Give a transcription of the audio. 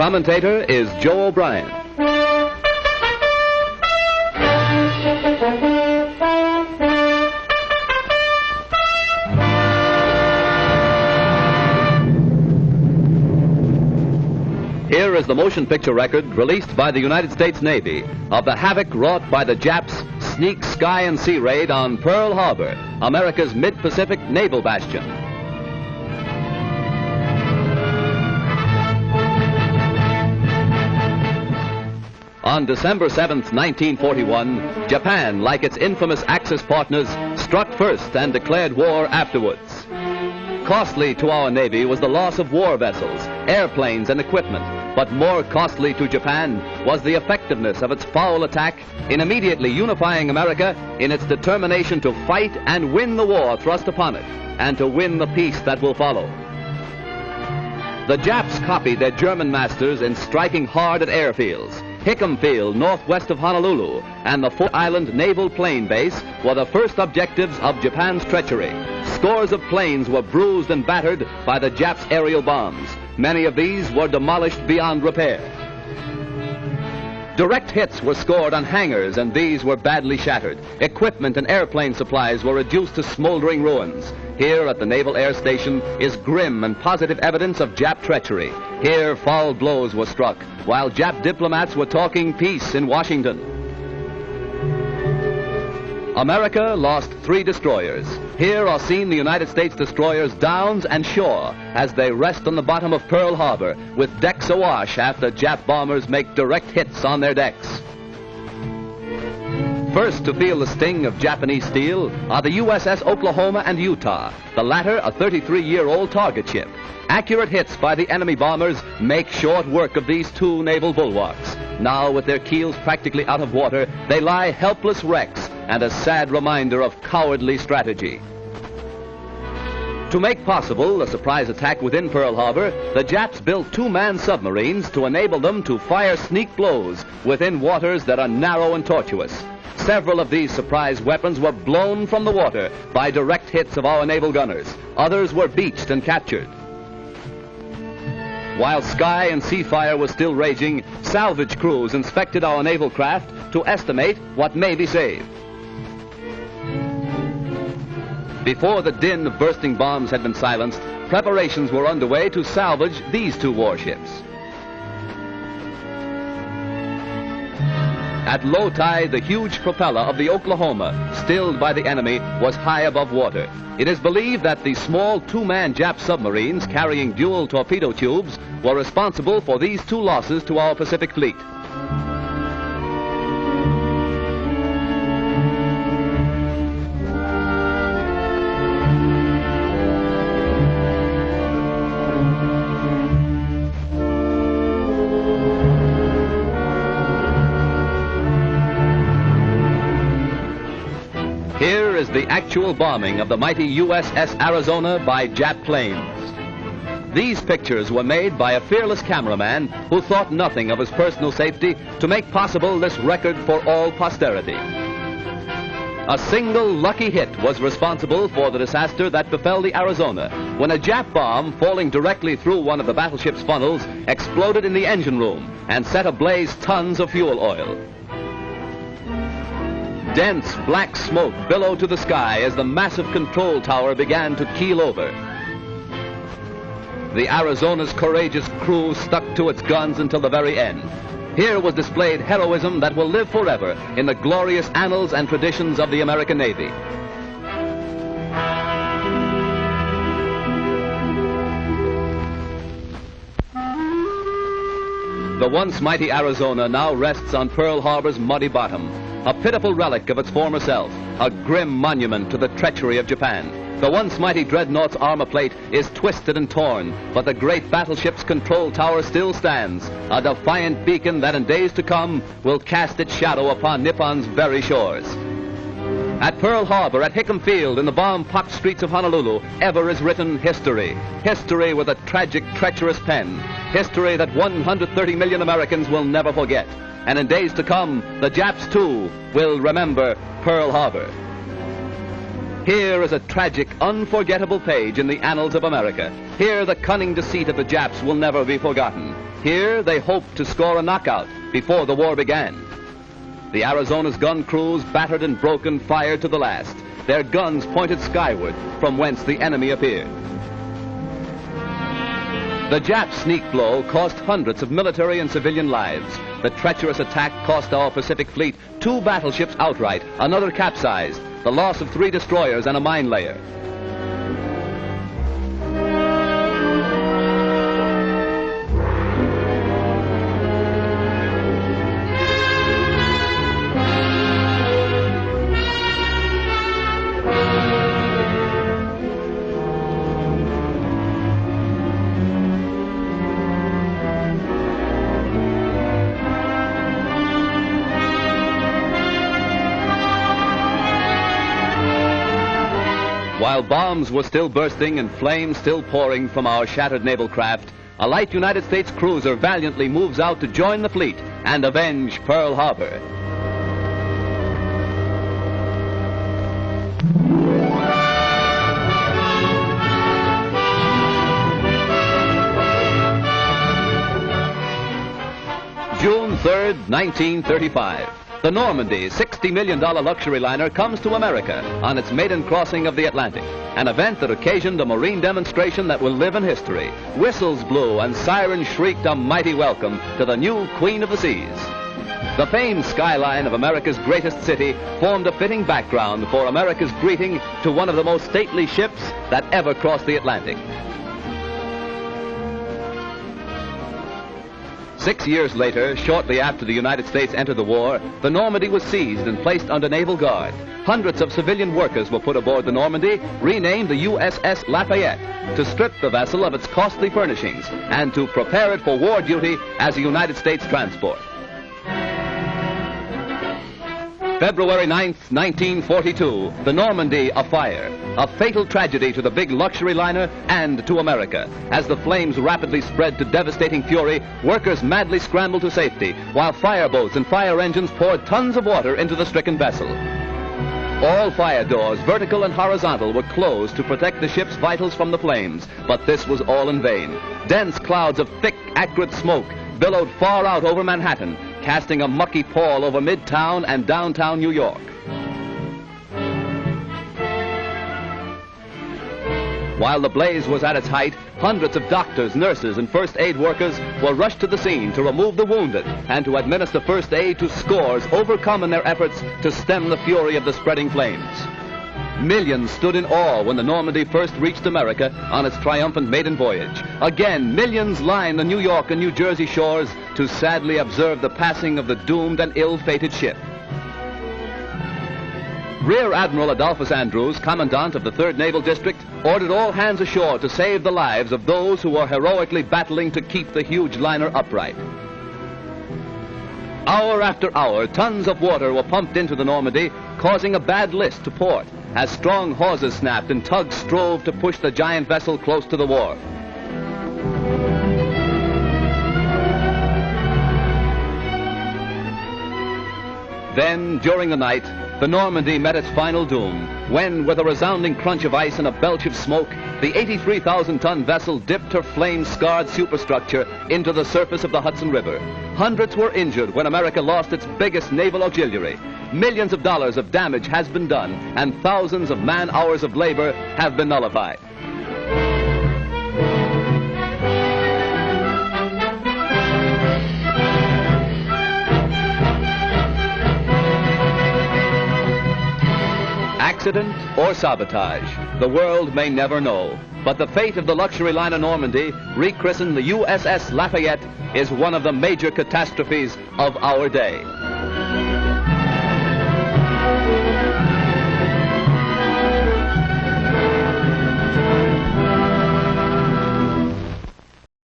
commentator is Joe O'Brien. Here is the motion picture record released by the United States Navy of the havoc wrought by the Japs' sneak sky and sea raid on Pearl Harbor, America's mid-Pacific naval bastion. On December 7th, 1941, Japan, like its infamous Axis partners, struck first and declared war afterwards. Costly to our Navy was the loss of war vessels, airplanes, and equipment, but more costly to Japan was the effectiveness of its foul attack in immediately unifying America in its determination to fight and win the war thrust upon it, and to win the peace that will follow. The Japs copied their German masters in striking hard at airfields. Hickam Field, northwest of Honolulu, and the Fort Island Naval Plane Base were the first objectives of Japan's treachery. Scores of planes were bruised and battered by the Japs' aerial bombs. Many of these were demolished beyond repair. Direct hits were scored on hangars, and these were badly shattered. Equipment and airplane supplies were reduced to smoldering ruins. Here at the Naval Air Station is grim and positive evidence of Jap treachery. Here foul blows were struck, while Jap diplomats were talking peace in Washington. America lost 3 destroyers. Here are seen the United States destroyers Downs and Shaw as they rest on the bottom of Pearl Harbor with decks awash after Jap bombers make direct hits on their decks. First to feel the sting of Japanese steel are the USS Oklahoma and Utah, the latter a 33-year-old target ship. Accurate hits by the enemy bombers make short work of these 2 naval bulwarks. Now, with their keels practically out of water, they lie helpless wrecks and a sad reminder of cowardly strategy. To make possible a surprise attack within Pearl Harbor, the Japs built 2-man submarines to enable them to fire sneak blows within waters that are narrow and tortuous. Several of these surprise weapons were blown from the water by direct hits of our naval gunners. Others were beached and captured. While sky and sea fire was still raging, salvage crews inspected our naval craft to estimate what may be saved. Before the din of bursting bombs had been silenced, preparations were underway to salvage these 2 warships. At low tide, the huge propeller of the Oklahoma, stilled by the enemy, was high above water. It is believed that the small 2-man Jap submarines carrying dual torpedo tubes were responsible for these 2 losses to our Pacific fleet. Here is the actual bombing of the mighty USS Arizona by Jap planes. These pictures were made by a fearless cameraman who thought nothing of his personal safety to make possible this record for all posterity. A single lucky hit was responsible for the disaster that befell the Arizona when a Jap bomb falling directly through one of the battleship's funnels exploded in the engine room and set ablaze tons of fuel oil. Dense black smoke billowed to the sky as the massive control tower began to keel over. The Arizona's courageous crew stuck to its guns until the very end. Here was displayed heroism that will live forever in the glorious annals and traditions of the American Navy. The once mighty Arizona now rests on Pearl Harbor's muddy bottom, a pitiful relic of its former self, a grim monument to the treachery of Japan. The once mighty dreadnought's armor plate is twisted and torn, but the great battleship's control tower still stands, a defiant beacon that in days to come will cast its shadow upon Nippon's very shores. At Pearl Harbor, at Hickam Field, in the bomb-pocked streets of Honolulu, ever is written history. History with a tragic, treacherous pen. History that 130 million Americans will never forget. And in days to come, the Japs, too, will remember Pearl Harbor. Here is a tragic, unforgettable page in the annals of America. Here the cunning deceit of the Japs will never be forgotten. Here they hoped to score a knockout before the war began. The Arizona's gun crews, battered and broken, fired to the last. Their guns pointed skyward, from whence the enemy appeared. The Jap sneak blow cost hundreds of military and civilian lives. The treacherous attack cost our Pacific Fleet 2 battleships outright, another capsized, the loss of 3 destroyers and a mine layer. While bombs were still bursting and flames still pouring from our shattered naval craft, a light United States cruiser valiantly moves out to join the fleet and avenge Pearl Harbor. June 3rd, 1935. The Normandie, $60 million luxury liner, comes to America on its maiden crossing of the Atlantic, an event that occasioned a marine demonstration that will live in history. Whistles blew and sirens shrieked a mighty welcome to the new Queen of the Seas. The famed skyline of America's greatest city formed a fitting background for America's greeting to one of the most stately ships that ever crossed the Atlantic. 6 years later, shortly after the United States entered the war, the Normandie was seized and placed under naval guard. Hundreds of civilian workers were put aboard the Normandie, renamed the USS Lafayette, to strip the vessel of its costly furnishings and to prepare it for war duty as a United States transport. February 9th, 1942, the Normandie afire. A fatal tragedy to the big luxury liner and to America. As the flames rapidly spread to devastating fury, workers madly scrambled to safety, while fireboats and fire engines poured tons of water into the stricken vessel. All fire doors, vertical and horizontal, were closed to protect the ship's vitals from the flames, but this was all in vain. Dense clouds of thick, acrid smoke billowed far out over Manhattan, casting a mucky pall over Midtown and downtown New York. While the blaze was at its height, hundreds of doctors, nurses, and first aid workers were rushed to the scene to remove the wounded and to administer first aid to scores overcome in their efforts to stem the fury of the spreading flames. Millions stood in awe when the Normandie first reached America on its triumphant maiden voyage. Again, millions lined the New York and New Jersey shores to sadly observe the passing of the doomed and ill-fated ship. Rear Admiral Adolphus Andrews, Commandant of the 3rd Naval District, ordered all hands ashore to save the lives of those who were heroically battling to keep the huge liner upright. Hour after hour, tons of water were pumped into the Normandie, causing a bad list to port, as strong hawsers snapped and tugs strove to push the giant vessel close to the wharf. Then, during the night, the Normandie met its final doom, when, with a resounding crunch of ice and a belch of smoke, the 83,000-ton vessel dipped her flame-scarred superstructure into the surface of the Hudson River. Hundreds were injured when America lost its biggest naval auxiliary. Millions of dollars of damage has been done, and thousands of man-hours of labor have been nullified. Accident or sabotage, the world may never know. But the fate of the luxury liner Normandie, rechristened the USS Lafayette, is one of the major catastrophes of our day.